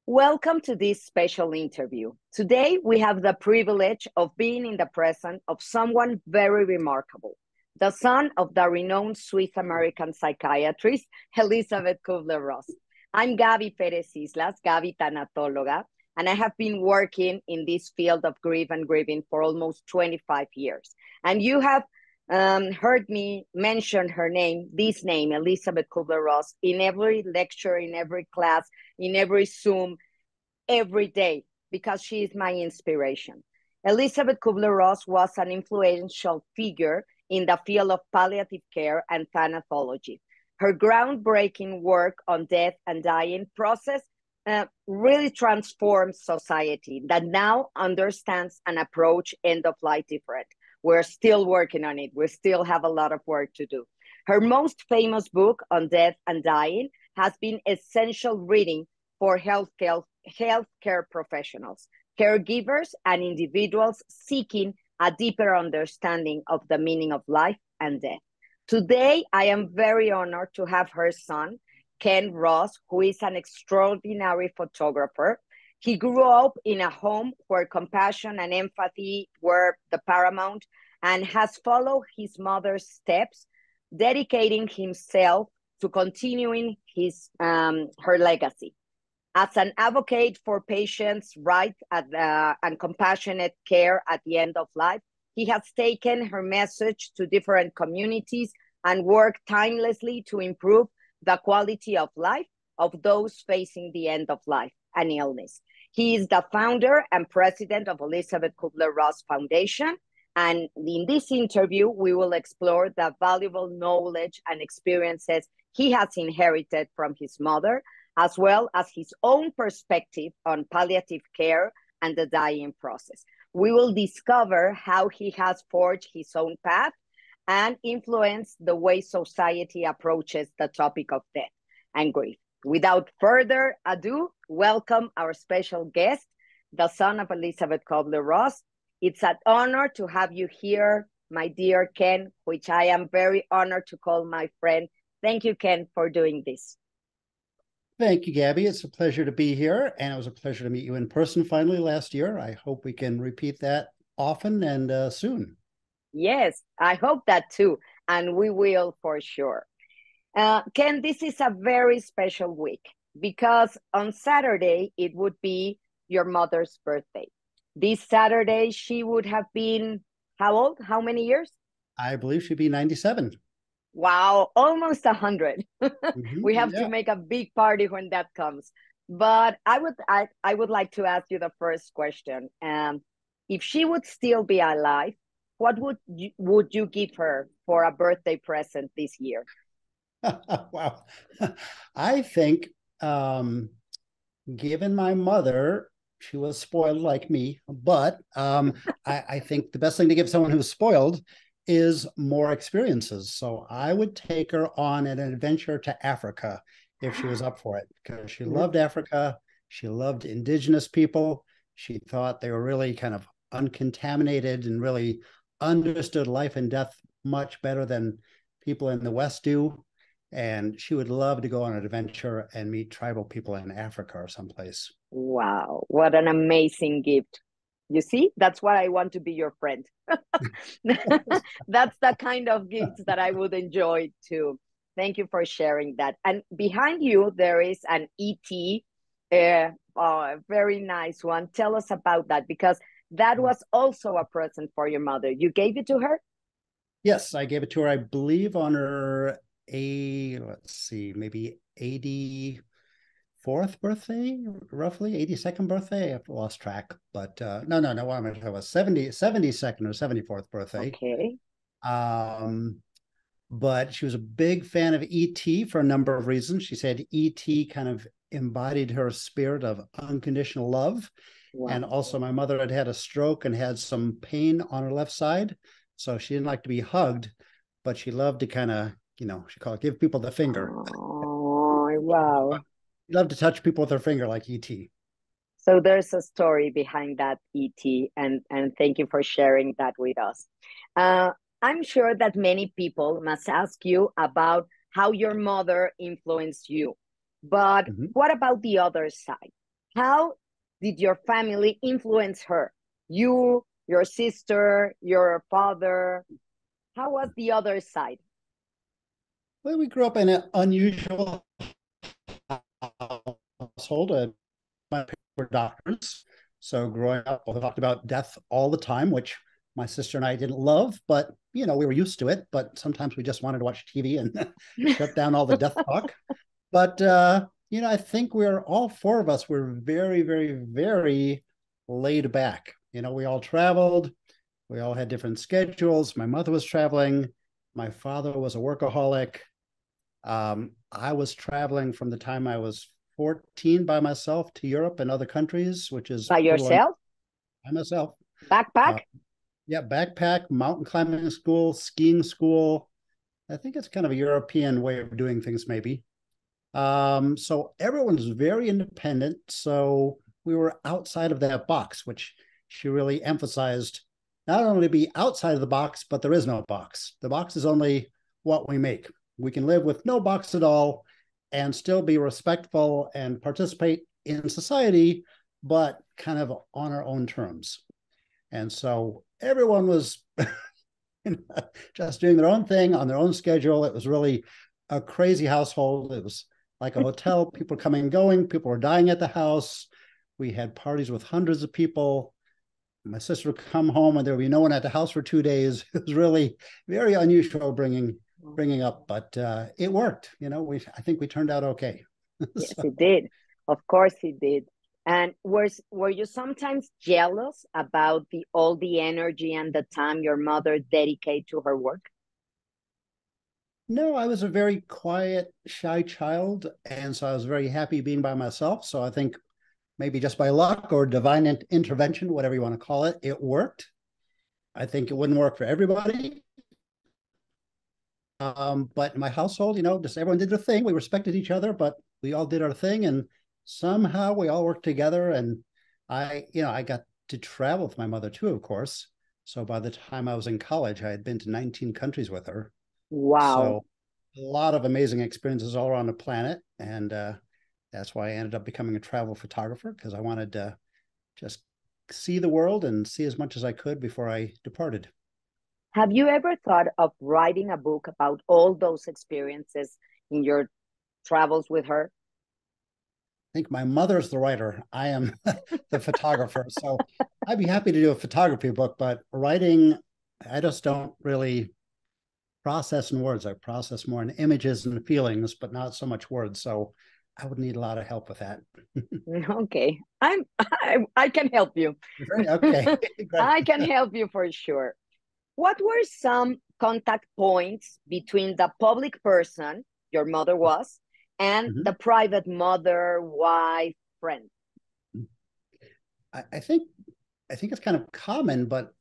Welcome to this special interview. Today, we have the privilege of being in the presence of someone very remarkable, the son of the renowned Swiss-American psychiatrist, Elisabeth Kübler-Ross. I'm Gaby Perez Islas, Gaby Tanatología, and I have been working in this field of grief and grieving for almost 25 years. And you have heard me mention her name, this name, Elisabeth Kübler-Ross, in every lecture, in every class, in every Zoom, every day, because she is my inspiration. Elisabeth Kübler-Ross was an influential figure in the field of palliative care and thanatology. Her groundbreaking work on death and dying process really transformed society that now understands and approach end of life different. We're still working on it. We still have a lot of work to do. Her most famous book on death and dying has been essential reading for healthcare professionals, caregivers, and individuals seeking a deeper understanding of the meaning of life and death. Today, I am very honored to have her son, Ken Ross, who is an extraordinary photographer. He grew up in a home where compassion and empathy were the paramount and has followed his mother's steps, dedicating himself to continuing her legacy. As an advocate for patients' rights and compassionate care at the end of life, he has taken her message to different communities and worked tirelessly to improve the quality of life of those facing the end of life and illness. He is the founder and president of Elisabeth Kübler-Ross Foundation. And in this interview, we will explore the valuable knowledge and experiences he has inherited from his mother, as well as his own perspective on palliative care and the dying process. We will discover how he has forged his own path and influenced the way society approaches the topic of death and grief. Without further ado, welcome our special guest, the son of Elisabeth Kübler-Ross. It's an honor to have you here, my dear Ken, which I am very honored to call my friend. Thank you, Ken, for doing this. Thank you, Gabby. It's a pleasure to be here, and it was a pleasure to meet you in person finally last year. I hope we can repeat that often and soon. Yes, I hope that too, and we will for sure. Ken, this is a very special week because on Saturday, it would be your mother's birthday. This Saturday, she would have been, how old? How many years? I believe she'd be 97. Wow, almost 100. We have to make a big party when that comes. But I would like to ask you the first question. If she would still be alive, what would you give her for a birthday present this year? Wow. I think, given my mother, she was spoiled like me, but I think the best thing to give someone who's spoiled is more experiences. So I would take her on an adventure to Africa if she was up for it, because she loved Africa. She loved indigenous people. She thought they were really kind of uncontaminated and really understood life and death much better than people in the West do. And she would love to go on an adventure and meet tribal people in Africa or someplace. Wow, what an amazing gift. You see, that's why I want to be your friend. That's the kind of gifts that I would enjoy too. Thank you for sharing that. And behind you, there is an ET, a very nice one. Tell us about that, because that was also a present for your mother. You gave it to her? Yes, I gave it to her, I believe, on her, maybe 84th birthday, roughly 82nd birthday. I've lost track, but no, what am I talking about? 72nd or 74th birthday. Okay. But she was a big fan of E.T. for a number of reasons. She said E.T. kind of embodied her spirit of unconditional love. Wow. And also my mother had had a stroke and had some pain on her left side. So she didn't like to be hugged, but she loved to kind of, she called it give people the finger. Oh, wow. She loved to touch people with her finger like E.T. So there's a story behind that, E.T., and thank you for sharing that with us. I'm sure that many people must ask you about how your mother influenced you. But what about the other side? How did your family influence her? You, your sister, your father? How was the other side? Well, we grew up in an unusual household. My parents were doctors. So growing up, we talked about death all the time, which my sister and I didn't love, but we were used to it. But sometimes we just wanted to watch TV and shut down all the death talk. But I think we're all four of us were very, very, very laid back. We all traveled. We all had different schedules. My mother was traveling. My father was a workaholic. I was traveling from the time I was 14 by myself to Europe and other countries, which is by yourself? By myself. Backpack? Yeah, backpack, mountain climbing school, skiing school. I think it's kind of a European way of doing things, maybe. So everyone's very independent. So we were outside of that box, which she really emphasized. Not only be outside of the box, but there is no box. The box is only what we make. We can live with no box at all and still be respectful and participate in society, but kind of on our own terms. And so everyone was just doing their own thing on their own schedule. It was really a crazy household. It was like a hotel, people coming and going, people were dying at the house. We had parties with hundreds of people. My sister would come home and there would be no one at the house for 2 days. It was really very unusual bringing up, but it worked. I think we turned out okay. Yes, it did. Of course it did. And were you sometimes jealous about all the energy and the time your mother dedicated to her work? No, I was a very quiet, shy child, and so I was very happy being by myself. So I think maybe just by luck or divine intervention, whatever you want to call it, it worked. I think it wouldn't work for everybody. But in my household, just everyone did their thing. We respected each other, but we all did our thing, and somehow we all worked together. And I got to travel with my mother too, of course. So by the time I was in college, I had been to 19 countries with her. Wow. So a lot of amazing experiences all around the planet. And that's why I ended up becoming a travel photographer, because I wanted to just see the world and see as much as I could before I departed. Have you ever thought of writing a book about all those experiences in your travels with her? I think my mother's the writer. I am the photographer. So I'd be happy to do a photography book, but writing, I just don't really process in words. I process more in images and feelings, but not so much words. So I would need a lot of help with that. Okay. I can help you. Okay. I can help you for sure. What were some contact points between the public person your mother was and the private mother, wife, friend? I think it's kind of common, but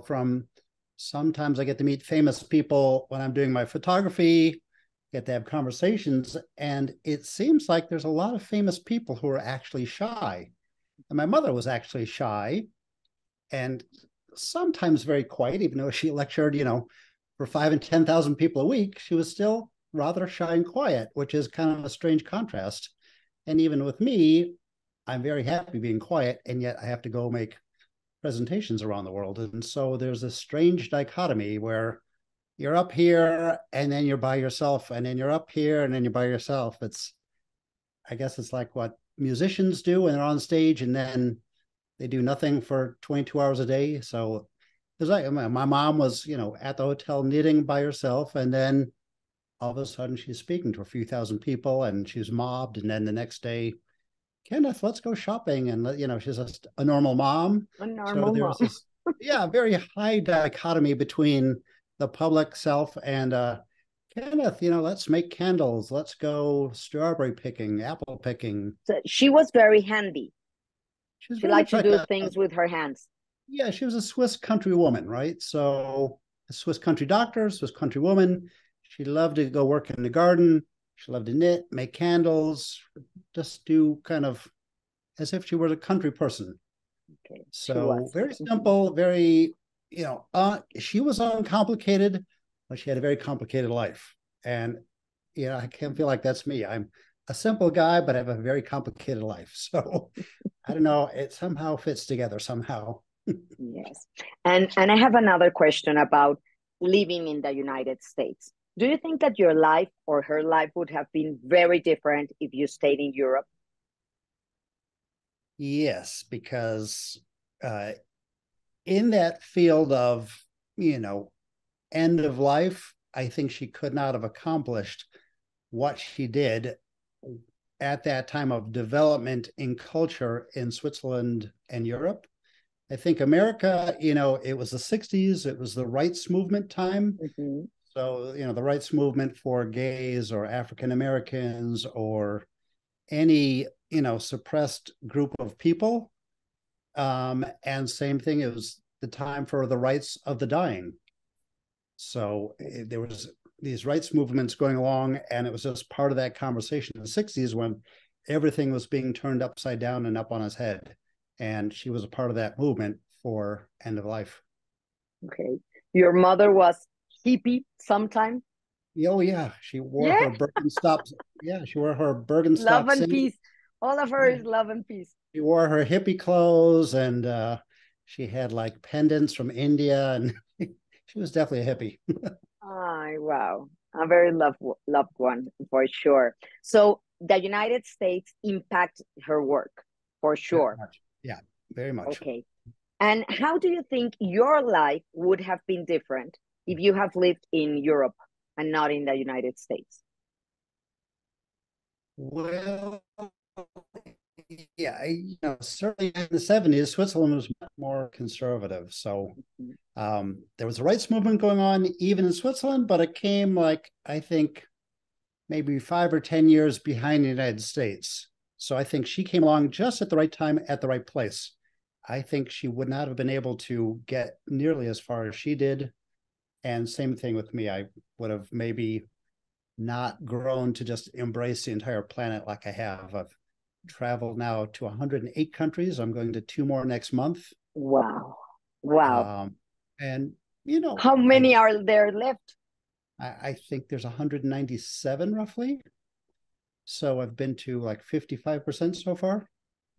from sometimes I get to meet famous people when I'm doing my photography, get to have conversations, and it seems like there's a lot of famous people who are actually shy. And my mother was actually shy and sometimes very quiet, even though she lectured, for 5,000 and 10,000 people a week, she was still rather shy and quiet, which is kind of a strange contrast. And even with me, I'm very happy being quiet, and yet I have to go make presentations around the world. And so there's a strange dichotomy where you're up here and then you're by yourself, and then you're up here and then you're by yourself. I guess it's like what musicians do when they're on stage and then they do nothing for 22 hours a day. So it's like my mom was, at the hotel knitting by herself, and then all of a sudden she's speaking to a few thousand people and she's mobbed. And then the next day, Kenneth, let's go shopping. And, she's just a normal mom. A normal So there's mom. this, very high dichotomy between the public self and Kenneth, let's make candles. Let's go strawberry picking, apple picking. So she was very handy. She's She very liked much to like do things with her hands. Yeah, she was a Swiss country woman, right? So a Swiss country doctor, Swiss country woman. She loved to go work in the garden. She loved to knit, make candles, just do kind of as if she were a country person. Okay. So very simple, very, she was uncomplicated, but she had a very complicated life. And I can't feel like that's me. I'm a simple guy, but I have a very complicated life. So I don't know, it somehow fits together somehow. Yes. And I have another question about living in the United States. Do you think that your life or her life would have been very different if you stayed in Europe? Yes, because in that field of, end of life, I think she could not have accomplished what she did at that time of development in culture in Switzerland and Europe. I think America, it was the 60s, it was the rights movement time. Mm-hmm. So, the rights movement for gays or African Americans or any, suppressed group of people. And same thing, it was the time for the rights of the dying. So there was these rights movements going along, and it was just part of that conversation in the 60s when everything was being turned upside down and up on its head. And she was a part of that movement for end of life. Okay. Your mother was hippie sometime? Oh yeah, she wore Yeah. her Birkenstocks. Yeah, she wore her Birkenstock Love and sandals. peace. All of her Yeah. is love and peace. She wore her hippie clothes, and she had like pendants from India, and she was definitely a hippie. Oh, wow. A very loved one for sure. So the United States impact her work for Very sure. much. Yeah, very much. Okay. And how do you think your life would have been different if you have lived in Europe and not in the United States? Well, yeah, certainly in the 70s, Switzerland was much more conservative. So Mhm. there was a rights movement going on even in Switzerland, but it came like, I think, maybe 5 or 10 years behind the United States. So I think she came along just at the right time, at the right place. I think she would not have been able to get nearly as far as she did. And same thing with me. I would have maybe not grown to just embrace the entire planet like I have. I've traveled now to 108 countries. I'm going to 2 more next month. Wow. Wow. And, How many are there left? I think there's 197 roughly. So I've been to like 55% so far.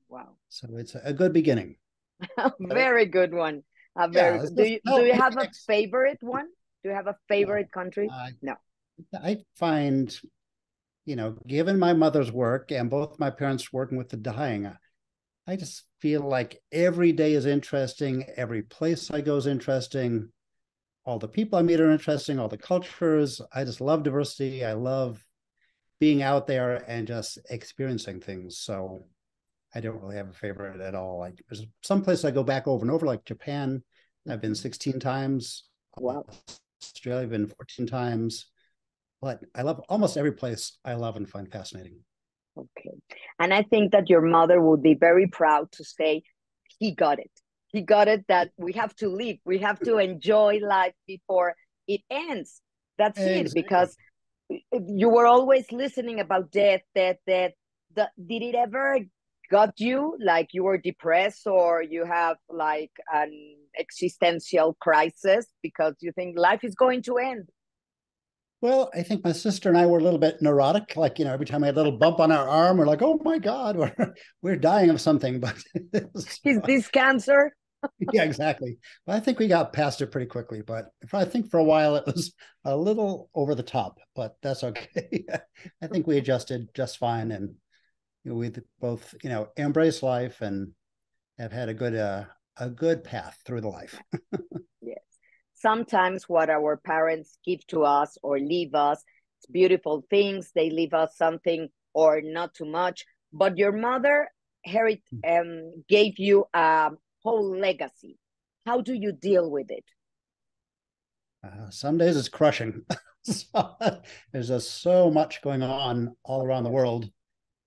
Wow. So it's a good beginning. A very good one. A very Yeah, good. just Do help you me have a favorite one? Do you have a no. favorite country? I, No. I find, given my mother's work and both my parents working with the dying, I just feel like every day is interesting. Every place I go is interesting. All the people I meet are interesting. All the cultures. I just love diversity. I love being out there and just experiencing things. So I don't really have a favorite at all. Like there's some places I go back over and over, like Japan. I've been 16 times. Wow. Australia, I've been 14 times. But I love almost every place I love and find fascinating. Okay. And I think that your mother would be very proud to say, he got it. He got it that we have to live. We have to enjoy life before it ends. That's it. Exactly. Because you were always listening about death, death, death. Did it ever got you like you were depressed or you have like an existential crisis because you think life is going to end? Well, I think my sister and I were a little bit neurotic. Like, every time I had a little bump on our arm, we're like, oh my God, we're dying of something. But Is this cancer? yeah, exactly. But I think we got past it pretty quickly. But I think for a while it was a little over the top, but that's okay. I think we adjusted just fine. And we both, embrace life and have had a good path through the life. Yes. Sometimes what our parents give to us or leave us, it's beautiful things. They leave us something or not too much. But your mother, Harriet, gave you a whole legacy. How do you deal with it? Some days it's crushing. So, there's just so much going on all Of around the course.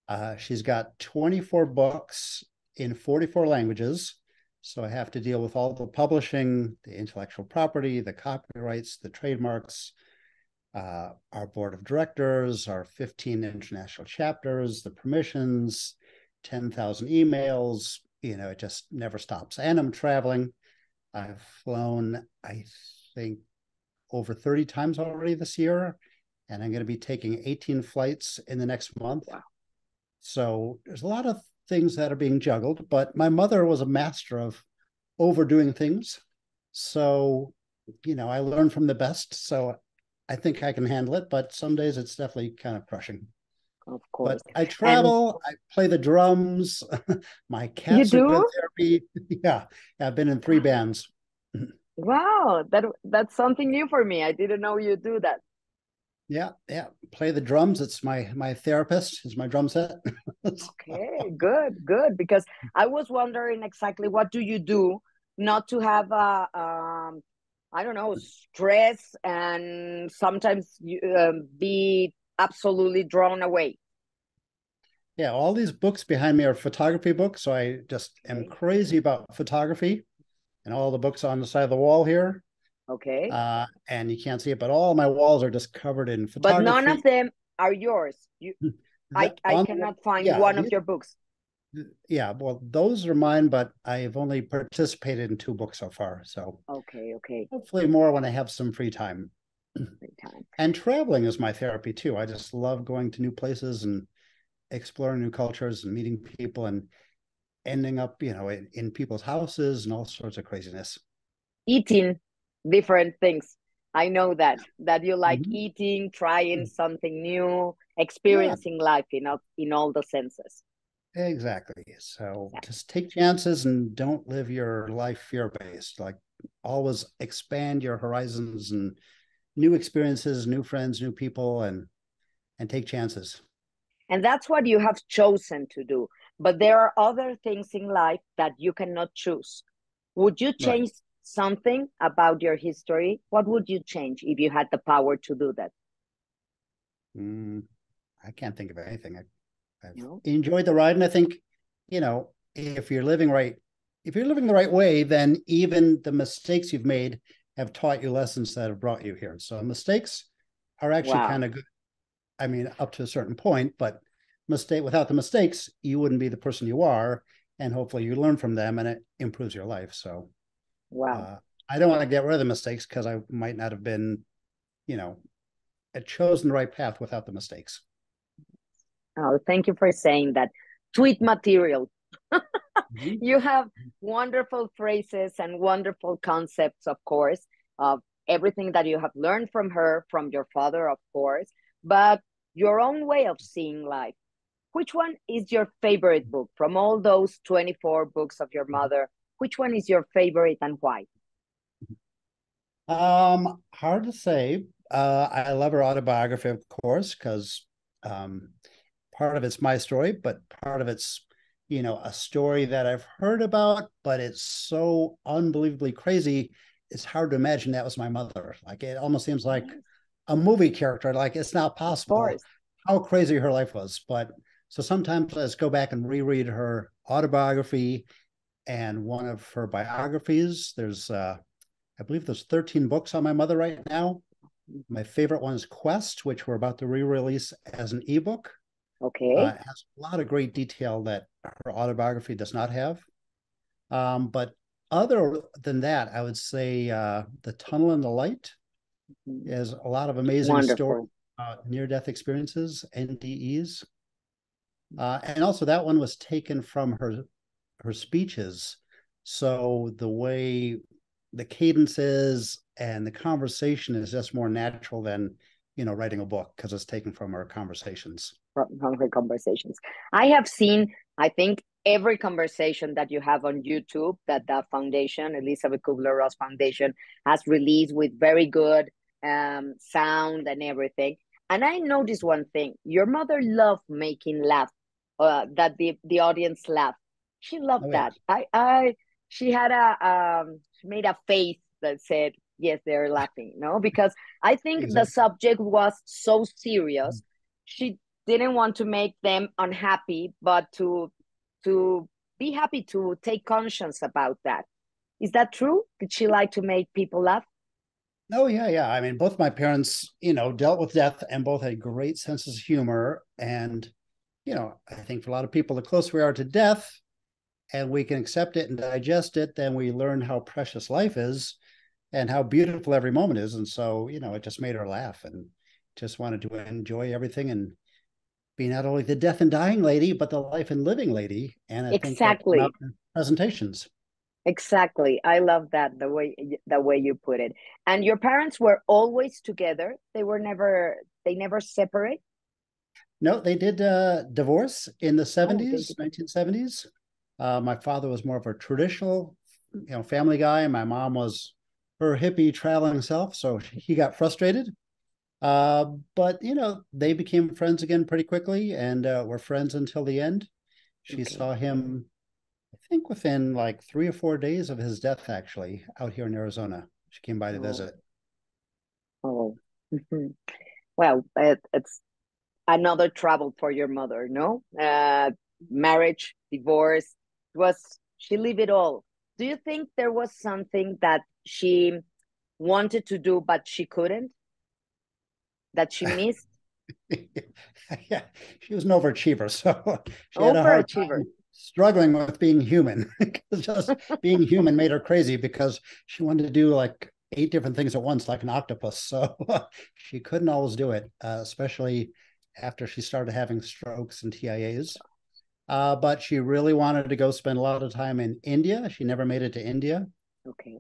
world. She's got 24 books in 44 languages. So I have to deal with all the publishing, the intellectual property, the copyrights, the trademarks, our board of directors, our 15 international chapters, the permissions, 10,000 emails. It just never stops. And I'm traveling. I've flown, I think, over 30 times already this year. and I'm going to be taking 18 flights in the next month. Wow. So there's a lot of things that are being juggled, but my mother was a master of overdoing things. So, I learned from the best. So I think I can handle it, but some days it's definitely kind of crushing. Of course. But I travel, I play the drums. My You cats are good do? therapy. Yeah, I've been in 3 bands. Wow, that's something new for me. I didn't know you do that. Yeah, play the drums. It's my therapist. Is my drum set. Okay, good, good. Because I was wondering exactly what do you do not to have I don't know, stress and sometimes you be absolutely drawn away. Yeah, all these books behind me are photography books. So I just am Okay. crazy about photography, and all the books on the side of the wall here. Okay. And you can't see it, but all my walls are just covered in But none of photography. them are yours. I On cannot find yeah, one of your books. yeah. Well, those are mine, but I've only participated in 2 books so far. So Okay, okay. hopefully more when I have some free time. Free time. And traveling is my therapy too. I just love going to new places and exploring new cultures and meeting people and ending up, in people's houses and all sorts of craziness. Eating different things. I know that you like Mhm. eating, trying something new, Yeah, experiencing life in all the senses. exactly. So Yeah. just take chances and don't live your life fear-based. Like, always expand your horizons and new experiences, new friends, new people, and take chances. And that's what you have chosen to do. But there are other things in life that you cannot choose. Would you Right. change something about your history? What would you change if you had the power to do that? Mm, I can't think of anything. I've No? enjoyed the ride, and I think, if you're living right, if you're living the right way, then even the mistakes you've made have taught you lessons that have brought you here. So mistakes are actually Wow. kind of good. I mean, up to a certain point, but without the mistakes, you wouldn't be the person you are, and hopefully you learn from them, and it improves your life. So Wow. uh, I don't want to get rid of the mistakes because I might not have been, you know, chosen the right path without the mistakes. Oh, thank you for saying that. Tweet material. Mhm. You have wonderful phrases and wonderful concepts, of course, of everything that you have learned from her, from your father, of course, but your own way of seeing life. Which one is your favorite book from all those 24 books of your mother? Which one is your favorite and why? Hard to say. I love her autobiography, of course, because um, part of it's my story, but part of it's, a story that I've heard about, but it's so unbelievably crazy. It's hard to imagine that was my mother. Like, it almost seems like Yes, a movie character. Like, it's not of possible course. how crazy her life was. But so sometimes I just go back and reread her autobiography and one of her biographies. I believe there's 13 books on my mother right now. My favorite one is Quest, which we're about to re-release as an ebook. Okay. It has a lot of great detail that her autobiography does not have. But other than that, I would say The Tunnel and the Light is a lot of amazing stories, Wonderful. near-death experiences, NDEs. And also that one was taken from her speeches. So the cadence is and the conversation is just more natural than, writing a book because it's taken from our conversations. From her conversations. I have seen, I think, every conversation that you have on YouTube that the foundation, Elisabeth Kübler-Ross Foundation, has released with very good sound and everything. And I noticed one thing: your mother loved making laugh, that the audience laugh. She loved Oh, yeah. that. She had she made a face that said, "Yes, they're laughing." No, because I think the Exactly. subject was so serious. She didn't want to make them unhappy, but to be happy, to take conscience about that. Is that true? Did she like to make people laugh? Oh, yeah, yeah. I mean, both my parents, dealt with death and both had great senses of humor. And, I think for a lot of people, the closer we are to death and we can accept it and digest it, then we learn how precious life is and how beautiful every moment is. And so, it just made her laugh. And just wanted to enjoy everything and be not only the death and dying lady, but the life and living lady. And I think that came out Exactly. in presentations. Exactly. I love that the way you put it. And your parents were always together. They never separate. No, they did divorce in the Oh, they 70s, did. 1970s. My father was more of a traditional, family guy. My mom was her hippie traveling self, so he got frustrated. But they became friends again pretty quickly, and were friends until the end. She Okay. saw him, I think, within like 3 or 4 days of his death, actually, out here in Arizona. She came by to Oh, visit. oh. Mhm. Well, it's another trouble for your mother, no? Marriage, divorce. She lived it all. Do you think there was something that she wanted to do but she couldn't? That she missed? Yeah, she was an overachiever, so she had a hard Overachiever. time struggling with being human. Just being human made her crazy because she wanted to do like 8 different things at once, like an octopus. So she couldn't always do it, especially after she started having strokes and TIAs. But she really wanted to go spend a lot of time in India. She never made it to India. Okay.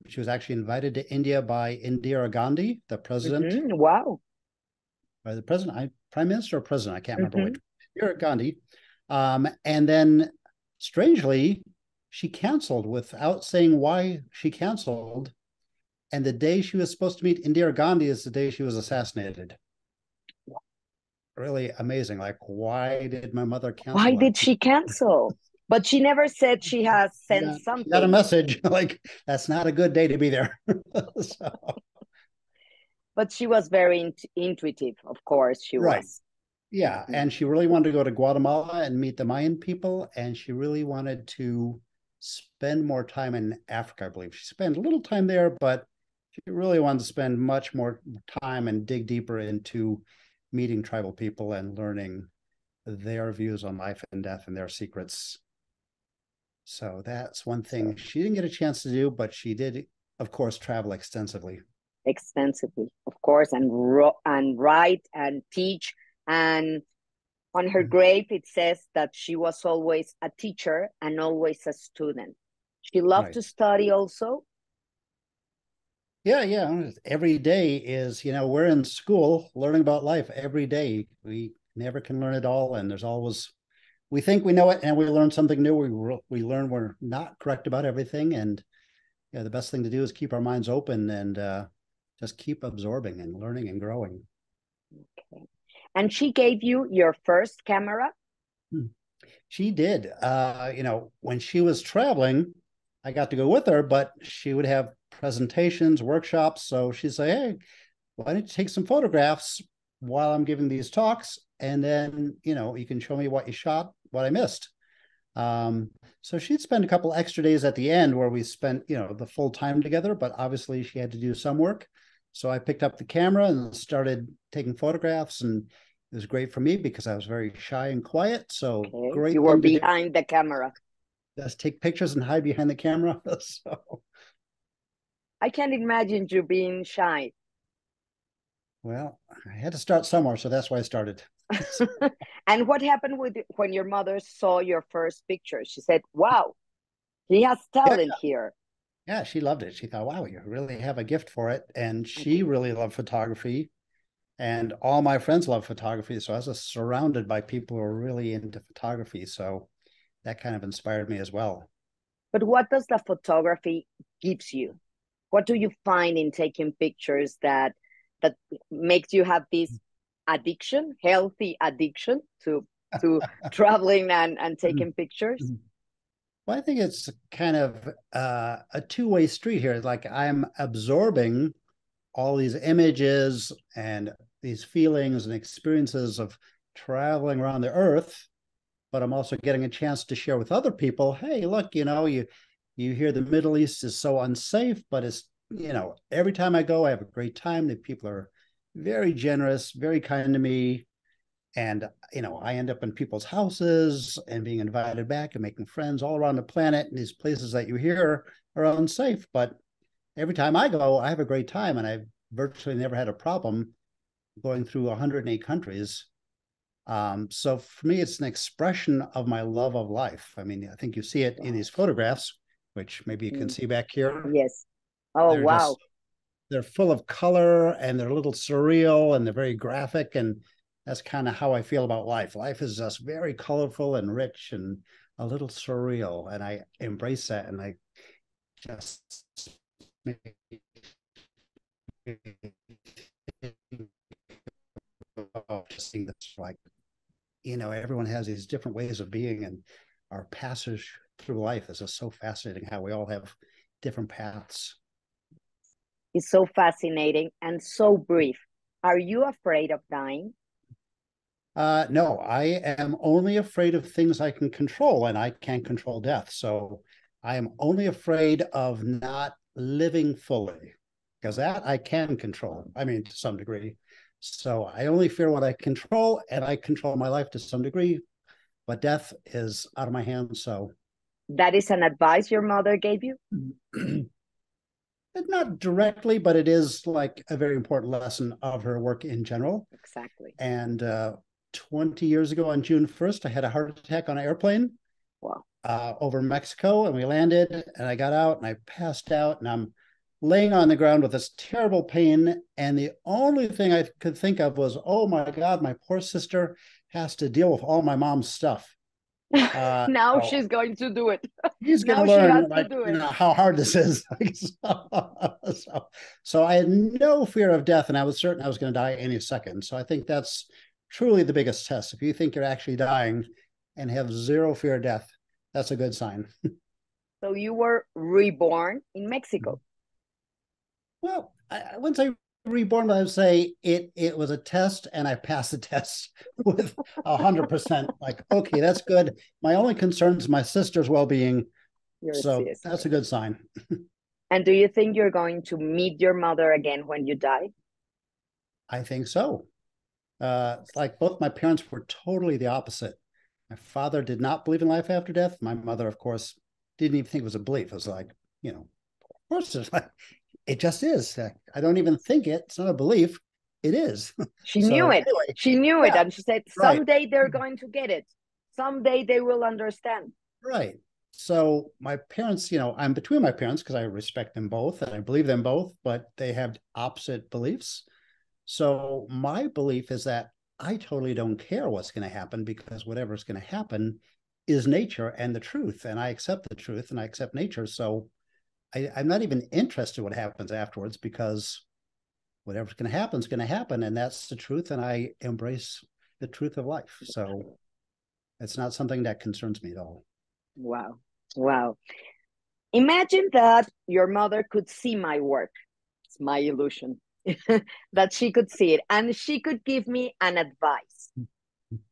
She was actually invited to India by Indira Gandhi, the president, Wow. by the president, prime minister or president, I can't remember which. Hmm. Indira Gandhi. And then, strangely, she canceled without saying why she canceled. And the day she was supposed to meet Indira Gandhi is the day she was assassinated. Really amazing. Like, why did my mother Why cancel? did she cancel? But she never said she has sent She got a something. message like, that's not a good day to be there. So, But she was very intuitive, of course she right. was. Yeah. Mhm. And she really wanted to go to Guatemala and meet the Mayan people. And she really wanted to spend more time in Africa, I believe. She spent a little time there, but she really wanted to spend much more time and dig deeper into meeting tribal people and learning their views on life and death and their secrets. So that's one thing So she didn't get a chance to do, but she did, of course, travel extensively. extensively, of course, and write and teach. And on her grave, it says that she was always a teacher and always a student. She loved Right. to study also. Yeah, yeah. Every day is, we're in school learning about life every day. We never can learn it all. And there's always, we think we know it and we learn something new. We learn we're not correct about everything. And yeah, the best thing to do is keep our minds open and just keep absorbing and learning and growing. Okay. And she gave you your first camera. Hmm. She did. When she was traveling, I got to go with her, but she would have presentations, workshops. So she'd say, hey, why don't you take some photographs while I'm giving these talks? And then, you can show me what you shot, what I missed. So she'd spend a couple extra days at the end where we spent, the full time together, but obviously she had to do some work. So I picked up the camera and started taking photographs, and it was great for me because I was very shy and quiet. So Okay. You great were thing to do, behind the camera. just take pictures and hide behind the camera. So, I can't imagine you being shy. well, I had to start somewhere. So that's why I started. And what happened with when your mother saw your first picture? She said, wow, he has Yeah, talent here. yeah, she loved it. She thought, wow, you really have a gift for it. And she Okay. really loved photography. And all my friends love photography. So I was surrounded by people who are really into photography. So that kind of inspired me as well. But what does the photography gives you? What do you find in taking pictures that makes you have this addiction, healthy addiction to traveling and taking pictures? Well, I think it's kind of a two-way street here. Like I'm absorbing all these images and these feelings and experiences of traveling around the earth, but I'm also getting a chance to share with other people. Hey, look, you hear the Middle East is so unsafe, but it's every time I go, I have a great time. The people are very generous, very kind to me, and I end up in people's houses and being invited back and making friends all around the planet. And these places that you hear are unsafe, but every time I go, I have a great time, and I've virtually never had a problem going through 108 countries. So for me, it's an expression of my love of life. I mean, I think you see it in these photographs, which maybe you can see back here. Yes. Oh, They're wow. they're full of color and they're a little surreal and they're very graphic. And that's kind of how I feel about life. Life is just very colorful and rich and a little surreal. And I embrace that. And I just just think that's like, everyone has these different ways of being, and our passage through life is just so fascinating how we all have different paths. It's so fascinating and so brief. Are you afraid of dying? No, I am only afraid of things I can control, and I can't control death. So I am only afraid of not living fully, because that I can control. I mean, to some degree. So I only fear what I control, and I control my life to some degree, but death is out of my hands. So That is an advice your mother gave you? not directly, but it is like a very important lesson of her work in general. Exactly. And 20 years ago on June 1st, I had a heart attack on an airplane. Wow. Over Mexico, and we landed, and I got out and I passed out, and I'm laying on the ground with this terrible pain. And the only thing I could think of was, oh my God, my poor sister has to deal with all my mom's stuff. Now she's going to do it. He's going Now to she learn has to like, do it. how hard this is. So I had no fear of death, and I was certain I was going to die any second. So I think that's truly the biggest test. If you think you're actually dying and have zero fear of death, that's a good sign. So you were reborn in Mexico. Well, I wouldn't say reborn, but I would say it was a test, and I passed the test with 100%. Like, okay, that's good. My only concern is my sister's well-being. So that's a good sign. And do you think you're going to meet your mother again when you die? I think so. Like both my parents were totally the opposite. My father did not believe in life after death. My mother, of course, didn't even think it was a belief. It was like, of course, it just is. I don't even think it. It's not a belief. It is. She knew it. Anyway, She knew it. And she said, right. someday they're going to get it. Someday they will understand. Right. So my parents, I'm between my parents because I respect them both and I believe them both, but they have opposite beliefs. So my belief is that I totally don't care what's going to happen, because whatever's going to happen is nature and the truth. And I accept the truth and I accept nature. So I'm not even interested in what happens afterwards, because whatever's going to happen is going to happen. And that's the truth. And I embrace the truth of life. So it's not something that concerns me at all. Wow. Wow. Imagine that your mother could see my work. It's my illusion. That she could see it and she could give me an advice.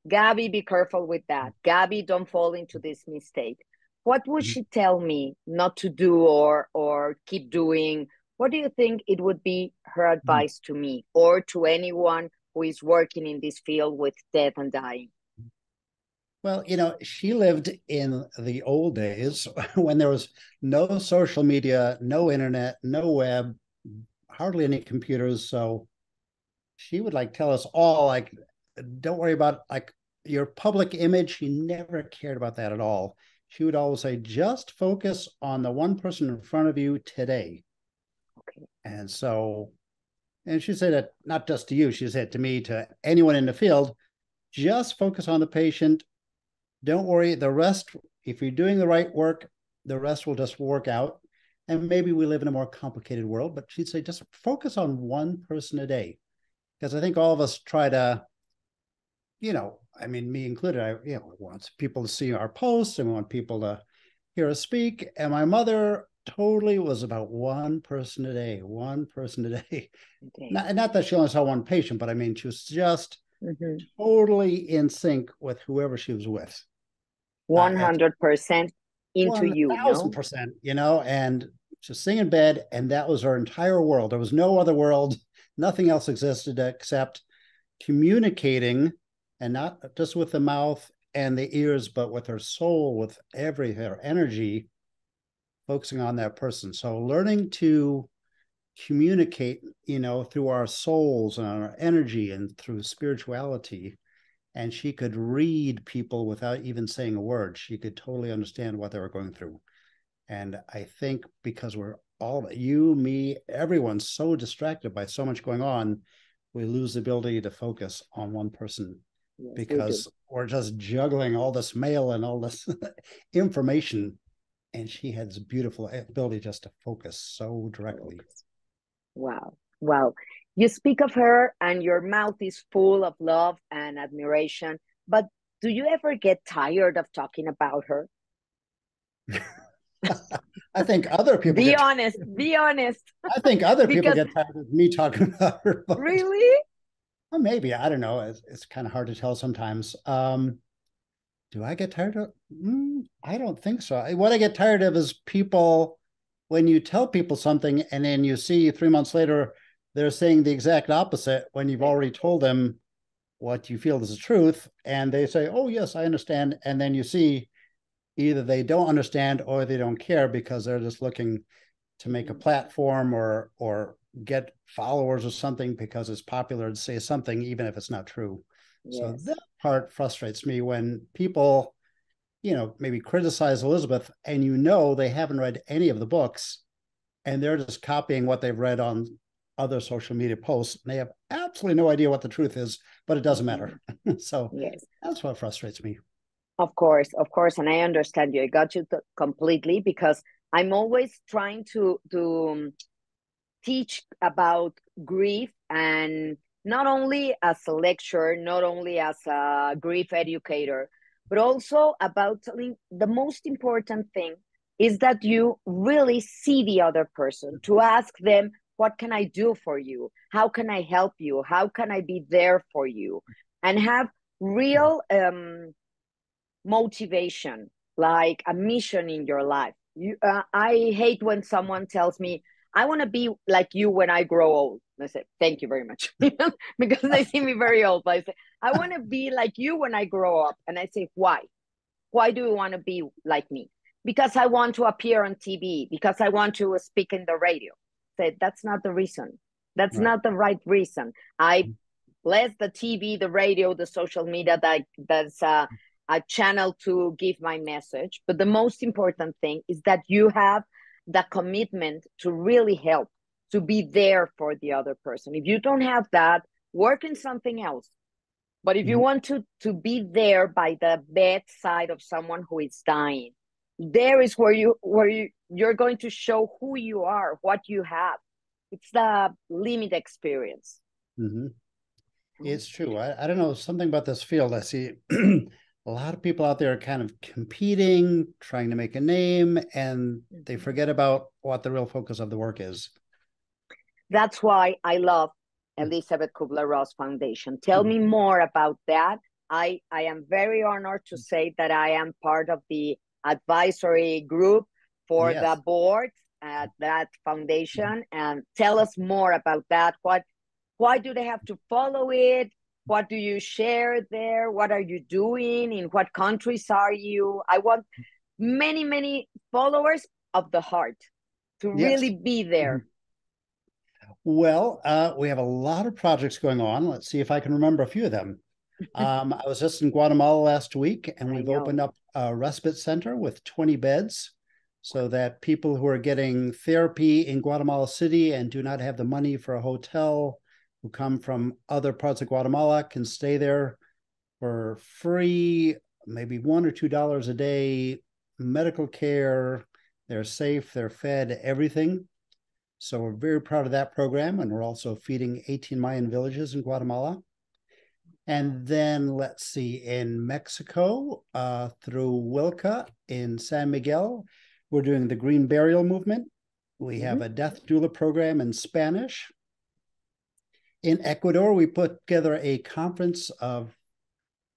Gabby, be careful with that. Gabby, don't fall into this mistake. What would she tell me not to do or keep doing? What do you think it would be her advice to me or to anyone who is working in this field with death and dying? Well, she lived in the old days when there was no social media, no internet, no web, hardly any computers. So she would tell us all, don't worry about your public image. She never cared about that at all. She would always say, just focus on the one person in front of you today. Okay. And she said that not just to you, she said to me, to anyone in the field, just focus on the patient. Don't worry. The rest, if you're doing the right work, the rest will just work out. And maybe we live in a more complicated world, but she'd say, just focus on one person a day. Because I think all of us try to, me included, I want people to see our posts and we want people to hear us speak. And my mother totally was about one person a day, one person a day. Okay. Not that she only saw one patient, but she was just totally in sync with whoever she was with. 100% into you, 1,000%, and just sing in bed, and that was her entire world. There was no other world. Nothing else existed except communicating, and not just with the mouth and the ears, but with her soul, with her energy, focusing on that person. So learning to communicate, through our souls and our energy and through spirituality. And she could read people without even saying a word. She could totally understand what they were going through. And I think because we're all, you, me, everyone's so distracted by so much going on, we lose the ability to focus on one person. Yes, because we're just juggling all this mail and all this information. And she had this beautiful ability just to focus so directly. Wow. Wow. You speak of her and your mouth is full of love and admiration, but do you ever get tired of talking about her? I think other people be honest. I think other people get tired of me talking about her. Really? Well, maybe, I don't know. It's kind of hard to tell sometimes. Do I get tired of? I don't think so. What I get tired of is people, when you tell people something and then you see 3 months later, they're saying the exact opposite when you've already told them what you feel is the truth. And they say, oh, yes, I understand. And then you see either they don't understand or they don't care because they're just looking to make a platform or get followers or something because it's popular to say something, even if it's not true. Yes. So that part frustrates me when people, maybe criticize Elizabeth and they haven't read any of the books and they're just copying what they've read on other social media posts. And they have absolutely no idea what the truth is, but it doesn't matter. So yes, that's what frustrates me. Of course. And I understand you. I got you completely because I'm always trying to teach about grief, and not only as a lecturer, not only as a grief educator, but also about telling the most important thing is that you really see the other person, to ask them, what can I do for you? How can I help you? How can I be there for you? And have real motivation, like a mission in your life. I hate when someone tells me, I want to be like you when I grow old. And I say, thank you very much. Because they see me very old. But I say, I want to be like you when I grow up. And I say, why? Why do you want to be like me? Because I want to appear on TV, because I want to speak in the radio. I say, that's not the reason. That's not the right reason. I bless the TV, the radio, the social media, that's a channel to give my message. But the most important thing is that you have the commitment to really help, to be there for the other person. If you don't have that, work in something else. But if you want to be there by the bedside of someone who is dying, there is where you're going to show who you are, what you have. It's the limit experience. It's true. I don't know, something about this field. I see a lot of people out there kind of competing, trying to make a name, and they forget about what the real focus of the work is. That's why I love Elisabeth Kübler-Ross Foundation. Tell me more about that. I am very honored to say that I am part of the advisory group for the board at that foundation. And tell us more about that. Why do they have to follow it? What do you share there? What are you doing? In what countries are you? I want many, many followers of the heart to really be there. Well, we have a lot of projects going on. Let's see if I can remember a few of them. I was just in Guatemala last week, and we've opened up a respite center with 20 beds so that people who are getting therapy in Guatemala City and do not have the money for a hotel, who come from other parts of Guatemala, can stay there for free, maybe $1 or $2 a day, medical care. They're safe, they're fed, everything. So we're very proud of that program. And we're also feeding 18 Mayan villages in Guatemala. And then let's see, in Mexico, through Wilca in San Miguel, we're doing the Green Burial Movement. We have a death doula program in Spanish. In Ecuador, we put together a conference of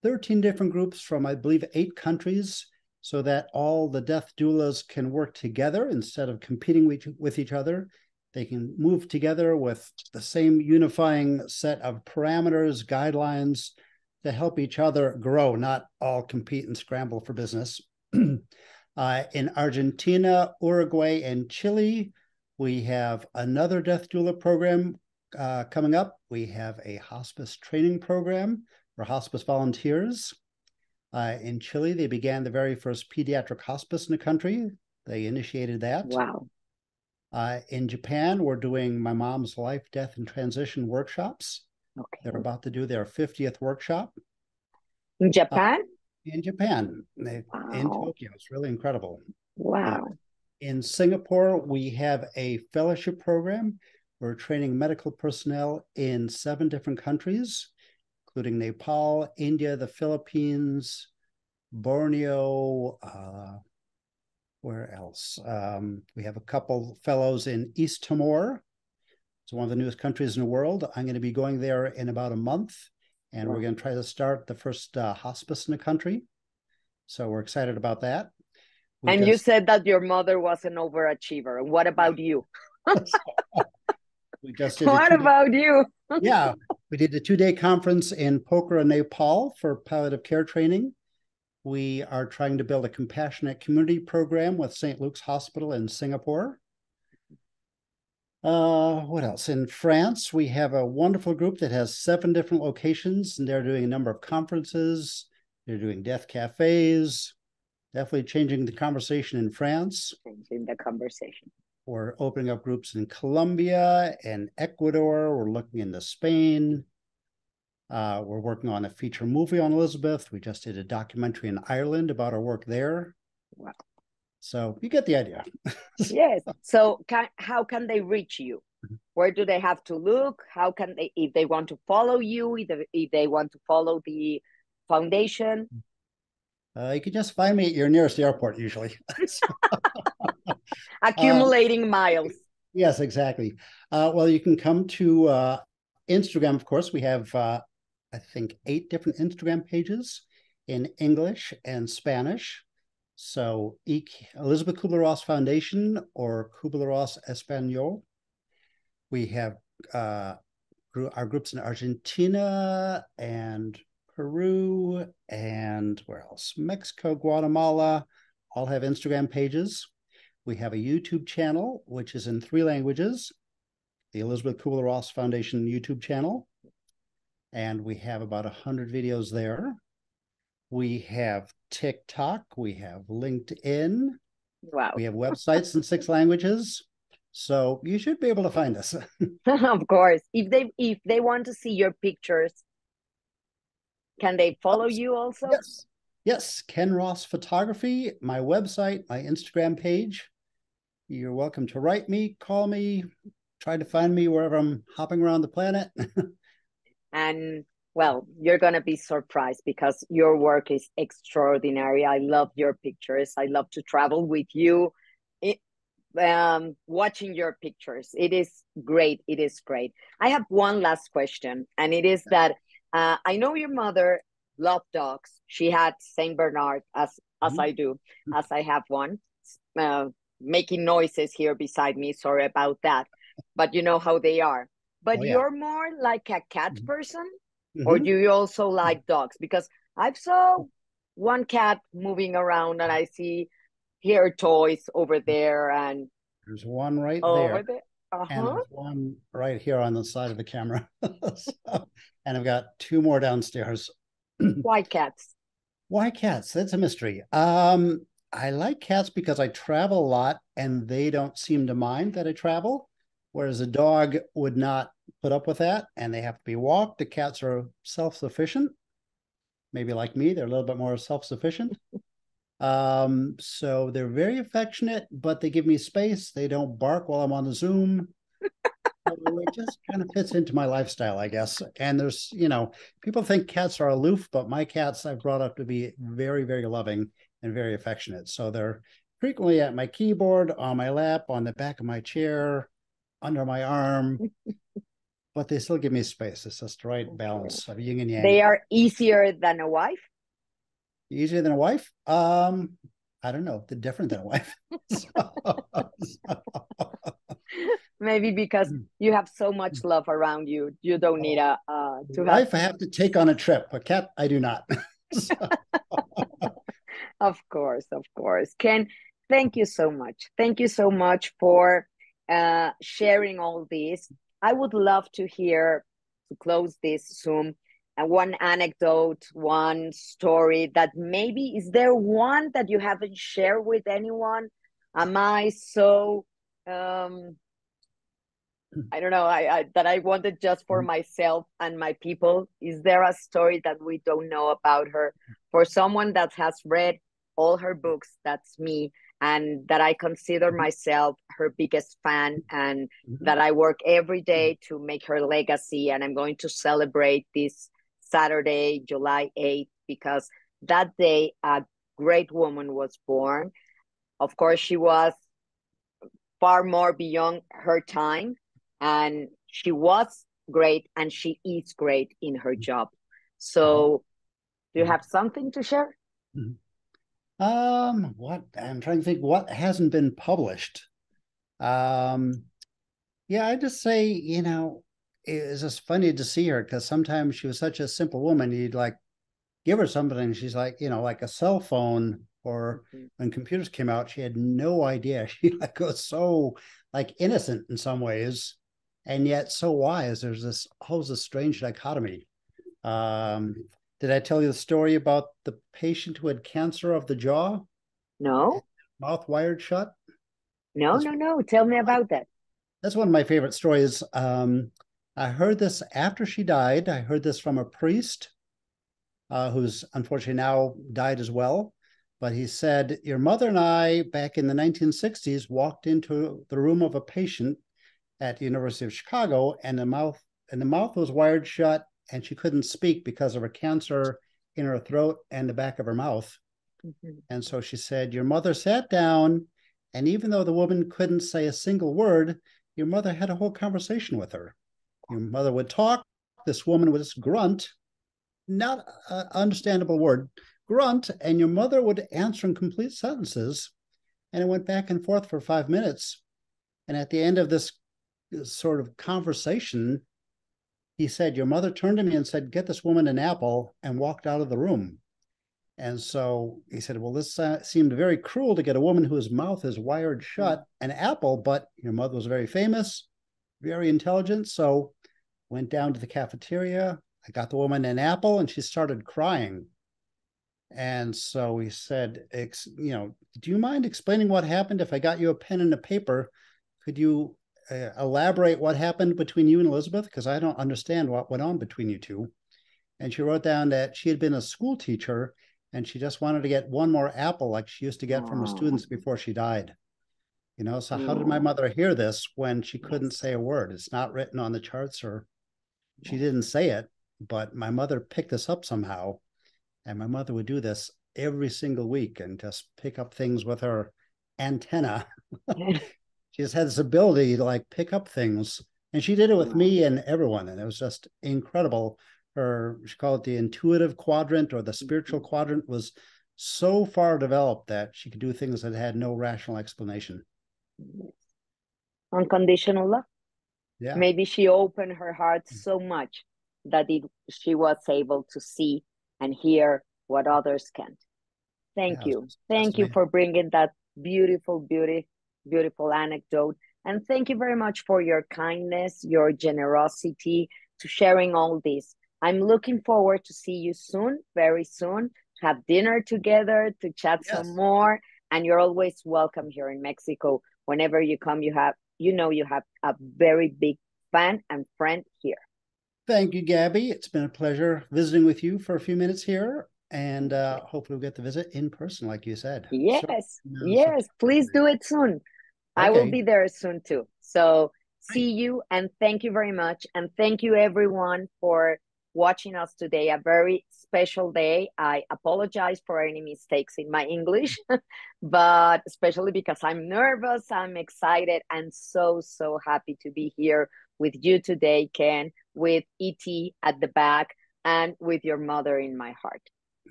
13 different groups from, I believe, 8 countries, so that all the death doulas can work together instead of competing with each other. They can move together with the same unifying set of parameters, guidelines to help each other grow, not all compete and scramble for business. In Argentina, Uruguay, and Chile, We have another death doula program coming up. We have a hospice training program for hospice volunteers. In Chile, they began the very first pediatric hospice in the country. They initiated that. Wow. In Japan, we're doing my mom's life, death, and transition workshops. Okay. They're about to do their 50th workshop. In Japan? In Japan, in Tokyo. It's really incredible. Wow. In Singapore, we have a fellowship program. We're training medical personnel in 7 different countries, including Nepal, India, the Philippines, Borneo, where else? We have a couple fellows in East Timor. It's one of the newest countries in the world. I'm going to be going there in about a month, and we're going to try to start the first hospice in the country. So we're excited about that. And you said that your mother was an overachiever. What about you? We just did what about you? Yeah, we did a 2-day conference in Pokhara, Nepal for palliative care training. We are trying to build a compassionate community program with St. Luke's Hospital in Singapore. What else? In France, we have a wonderful group that has 7 different locations, and they're doing a number of conferences. They're doing death cafes, definitely changing the conversation in France. Changing the conversation. We're opening up groups in Colombia and Ecuador. We're looking into Spain. We're working on a feature movie on Elizabeth. We just did a documentary in Ireland about our work there. Wow. So you get the idea. Yes. So how can they reach you? Where do they have to look? How can they, if they want to follow you, if they want to follow the foundation? You can just find me at your nearest airport, usually. Accumulating miles. Yes, exactly. Well, you can come to Instagram, of course. We have, I think, 8 different Instagram pages in English and Spanish. So Elisabeth Kübler-Ross Foundation or Kübler-Ross Español. We have our groups in Argentina and Peru and where else? Mexico, Guatemala, all have Instagram pages. We have a YouTube channel, which is in 3 languages, the Elisabeth Kübler-Ross Foundation YouTube channel. And we have about 100 videos there. We have TikTok. We have LinkedIn. Wow. We have websites in 6 languages. So you should be able to find us. Of course. If they want to see your pictures, can they follow you also? Yes. Yes. Ken Ross Photography, my website, my Instagram page. You're welcome to write me, call me, try to find me wherever I'm hopping around the planet. And well, you're going to be surprised because your work is extraordinary. I love your pictures. I love to travel with you. Watching your pictures. It is great. It is great. I have one last question, and it is that I know your mother loved dogs. She had Saint Bernard as I do, as I have one. Making noises here beside me. Sorry about that. But you know how they are. But you're more like a cat person, or do you also like dogs? Because I saw one cat moving around and I hear toys over there, and there's one right there. And there's one right here on the side of the camera. And I've got 2 more downstairs. Why cats? Why cats? That's a mystery. I like cats because I travel a lot and they don't seem to mind that I travel, whereas a dog would not put up with that and they have to be walked. The cats are self-sufficient. Maybe like me, they're a little bit more self-sufficient. So they're very affectionate, but they give me space. They don't bark while I'm on the Zoom. It just kind of fits into my lifestyle, I guess. And there's, people think cats are aloof, but my cats I've brought up to be very, very loving and very affectionate. So they're frequently at my keyboard, on my lap, on the back of my chair, under my arm, but they still give me space. It's just the right balance of yin and yang. They are easier than a wife? Easier than a wife? I don't know. They're different than a wife. Maybe because you have so much love around you. You don't need a wife. I have to take on a trip. A cat, I do not. Of course. Ken, thank you so much. Thank you so much for sharing all this. I would love to hear, to close this Zoom, one anecdote, one story that maybe, is there one that you haven't shared with anyone? Am I so, I don't know, that I wanted just for myself and my people? Is there a story that we don't know about her? For someone that has read all her books, that's me, and that I consider myself her biggest fan, and that I work every day to make her legacy. And I'm going to celebrate this Saturday, July 8th, because that day a great woman was born. Of course, she was far more beyond her time, and she was great, and she is great in her job. So do you have something to share? What I'm trying to think what hasn't been published. Yeah, I just say, you know, it's just funny to see her, because sometimes she was such a simple woman. You'd like give her something and she's like, you know, like a cell phone, or when computers came out, she had no idea. She like was so like innocent in some ways, and yet so wise. There's this always a strange dichotomy. Did I tell you the story about the patient who had cancer of the jaw? No. Mouth wired shut? No. Tell me about that. That's one of my favorite stories. I heard this after she died. I heard this from a priest who's unfortunately now died as well. But he said, your mother and I, back in the 1960s, walked into the room of a patient at the University of Chicago, and the mouth was wired shut, and she couldn't speak because of her cancer in her throat and the back of her mouth. And so she said, your mother sat down, and even though the woman couldn't say a single word, your mother had a whole conversation with her. Your mother would talk, this woman would just grunt, not an understandable word, grunt, and your mother would answer in complete sentences. And it went back and forth for 5 minutes. And at the end of this sort of conversation, he said, your mother turned to me and said, get this woman an apple, and walked out of the room. And so he said, well, this seemed very cruel to get a woman whose mouth is wired shut an apple, but your mother was very famous, very intelligent. So went down to the cafeteria. I got the woman an apple, and she started crying. And so he said, you know, do you mind explaining what happened? If I got you a pen and a paper, could you elaborate what happened between you and Elizabeth? Because I don't understand what went on between you two. And she wrote down that she had been a school teacher, and she just wanted to get one more apple like she used to get from her students before she died. You know, so how did my mother hear this when she couldn't say a word? It's not written on the charts, or she didn't say it, but my mother picked this up somehow. And my mother would do this every single week and just pick up things with her antenna. She just had this ability to like pick up things. And she did it with me and everyone. And it was just incredible. She called it the intuitive quadrant, or the spiritual quadrant, was so far developed that she could do things that had no rational explanation. Unconditional love. Yeah. Maybe she opened her heart so much that she was able to see and hear what others can't. Thank you. Thank you for bringing that beautiful anecdote. And thank you very much for your kindness, your generosity, to sharing all this. I'm looking forward to see you soon, very soon, to have dinner together, to chat some more. And you're always welcome here in Mexico. Whenever you come, you have a very big fan and friend here. Thank you, Gabby. It's been a pleasure visiting with you for a few minutes here, and hopefully we'll get to visit in person, like you said. Yes, please do it soon. Okay. I will be there soon too. So see you, and thank you very much. And thank you everyone for watching us today. A very special day. I apologize for any mistakes in my English, but especially because I'm nervous, I'm excited, and so happy to be here with you today, Ken, with E.T. at the back, and with your mother in my heart.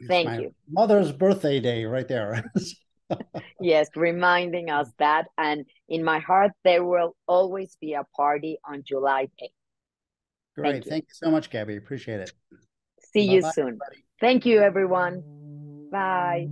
Thank you. Mother's birthday day right there. Yes, reminding us that. And in my heart, there will always be a party on July 8th. Great. Thank you so much, Gabby. Appreciate it. See you soon. Everybody. Thank you, everyone. Bye.